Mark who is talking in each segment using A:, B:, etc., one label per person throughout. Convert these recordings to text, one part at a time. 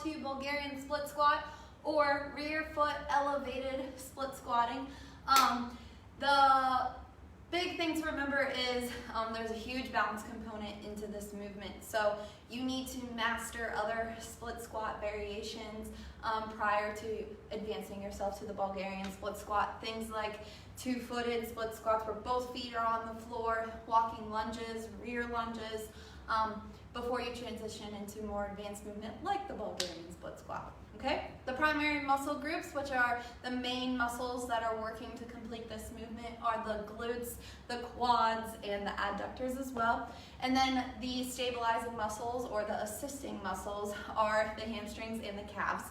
A: to Bulgarian Split Squat or rear foot elevated split squatting. The big thing to remember is there's a huge balance component into this movement. So you need to master other split squat variations prior to advancing yourself to the Bulgarian split squat. Things like two-footed split squats where both feet are on the floor, walking lunges, rear lunges, before you transition into more advanced movement like the Bulgarian split squat. Okay? The primary muscle groups, which are the main muscles that are working to complete this movement, are the glutes, the quads, and the adductors as well. And then the stabilizing muscles or the assisting muscles are the hamstrings and the calves.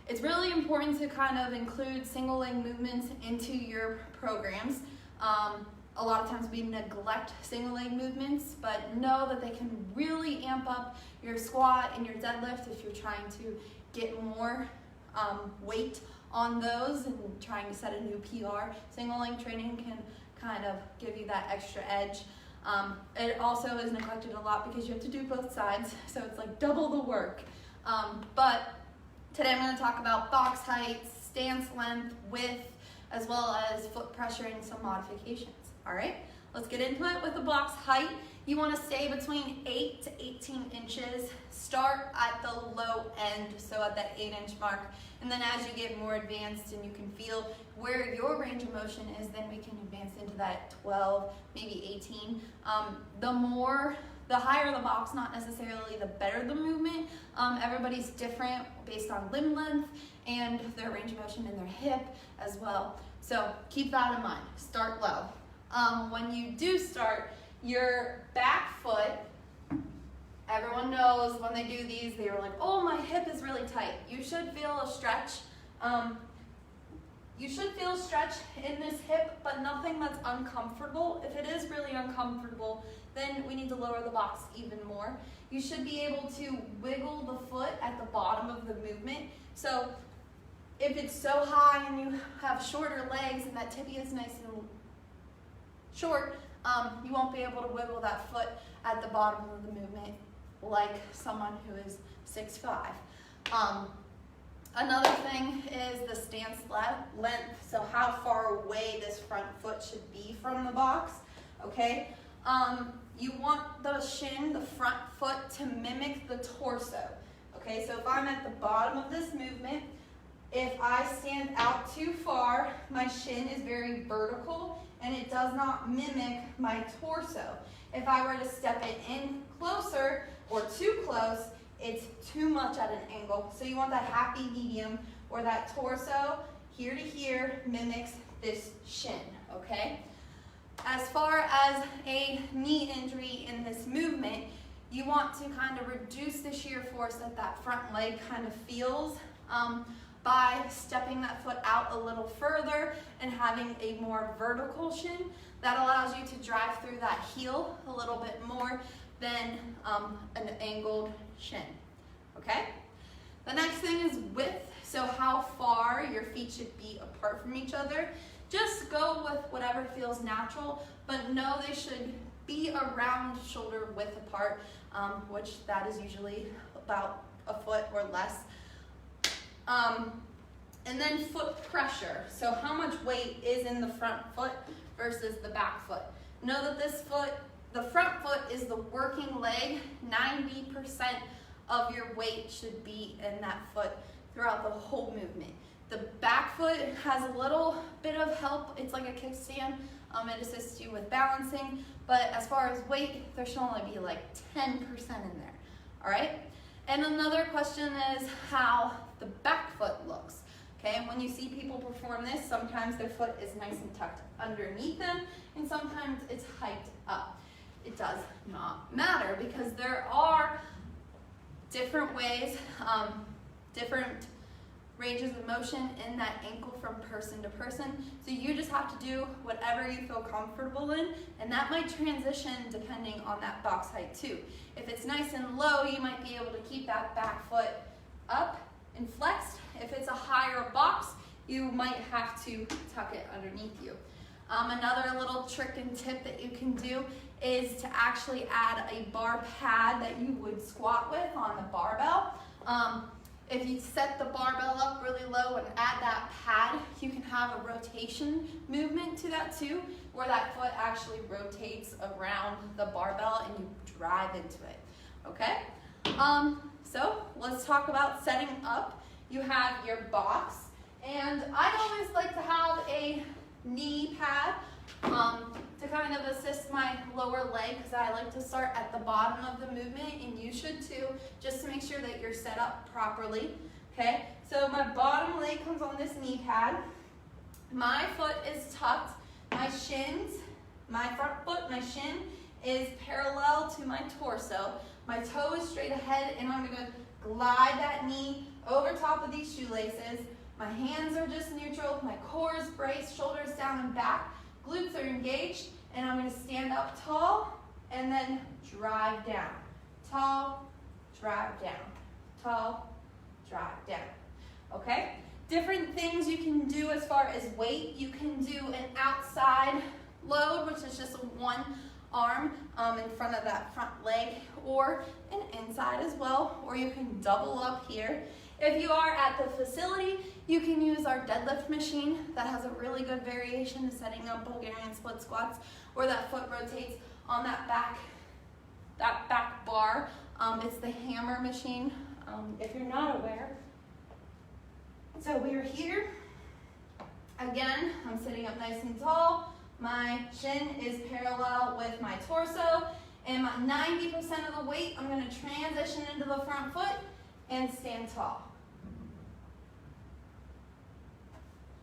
A: It's really important to kind of include single leg movements into your programs. A lot of times we neglect single leg movements, but know that they can really amp up your squat and your deadlift if you're trying to get more weight on those and trying to set a new PR. Single leg training can kind of give you that extra edge. It also is neglected a lot because you have to do both sides, so it's like double the work. But today I'm going to talk about box height, stance length, width, as well as foot pressure and some modifications. All right, let's get into it with the box height. You want to stay between 8 to 18 inches. Start at the low end, so at that 8-inch mark. And then as you get more advanced and you can feel where your range of motion is, then we can advance into that 12, maybe 18. The higher the box, not necessarily the better the movement. Everybody's different based on limb length and their range of motion in their hip as well. So keep that in mind, start low. When you do start, your back foot, everyone knows when they do these, they are like, oh, my hip is really tight. You should feel a stretch. You should feel a stretch in this hip, but nothing that's uncomfortable. If it is really uncomfortable, then we need to lower the box even more. You should be able to wiggle the foot at the bottom of the movement. So if it's so high and you have shorter legs and that tibia is nice and short, you won't be able to wiggle that foot at the bottom of the movement like someone who is 6'5". Another thing is the stance length, so how far away this front foot should be from the box, okay? You want the shin, the front foot, to mimic the torso, okay? So if I'm at the bottom of this movement, if I stand out too far, my shin is very vertical and it does not mimic my torso. If I were to step it in closer or too close, it's too much at an angle. So you want that happy medium where that torso here to here mimics this shin, okay? As far as a knee injury in this movement, you want to kind of reduce the shear force that that front leg kind of feels by stepping that foot out a little further and having a more vertical shin. That allows you to drive through that heel a little bit more than an angled shin, okay? The next thing is width, so how far your feet should be apart from each other. Just go with whatever feels natural, but know they should be around shoulder width apart, which that is usually about a foot or less. And then foot pressure, so how much weight is in the front foot versus the back foot. Know that this foot, the front foot is the working leg. 90% of your weight should be in that foot throughout the whole movement. The back foot has a little bit of help. It's like a kickstand. It assists you with balancing, but as far as weight, there should only be like 10% in there, all right? And another question is how the back foot looks. Okay, when you see people perform this, sometimes their foot is nice and tucked underneath them, and sometimes it's hiked up. It does not matter because there are different ways, different ranges of motion in that ankle from person to person. So you just have to do whatever you feel comfortable in, and that might transition depending on that box height too. If it's nice and low, you might be able to keep that back foot up and flexed. If it's a higher box, you might have to tuck it underneath you. Another little trick and tip that you can do is to actually add a bar pad that you would squat with on the barbell. If you set the barbell up really low and add that pad, you can have a rotation movement to that too, where that foot actually rotates around the barbell and you drive into it, okay? So let's talk about setting up. You have your box, and I always like to have a knee pad to kind of assist my lower leg, because I like to start at the bottom of the movement, and you should too, just to make sure that you're set up properly. Okay, so my bottom leg comes on this knee pad. My foot is tucked. My shins, my front foot, my shin is parallel to my torso. My toe is straight ahead, and I'm gonna glide that knee over top of these shoelaces. My hands are just neutral. My core is braced, shoulders down and back. Glutes are engaged, and I'm gonna stand up tall and then drive down. Tall, drive down. Tall, drive down. Okay? Different things you can do as far as weight. You can do an outside load, which is just one arm in front of that front leg, or an inside as well, or you can double up here. If you are at the facility, you can use our deadlift machine that has a really good variation to setting up Bulgarian split squats, where that foot rotates on that back bar. It's the hammer machine, if you're not aware. So we're here. Again, I'm sitting up nice and tall. My shin is parallel with my torso, and my 90% of the weight, I'm going to transition into the front foot and stand tall.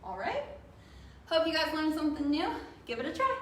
A: All right. Hope you guys learned something new. Give it a try.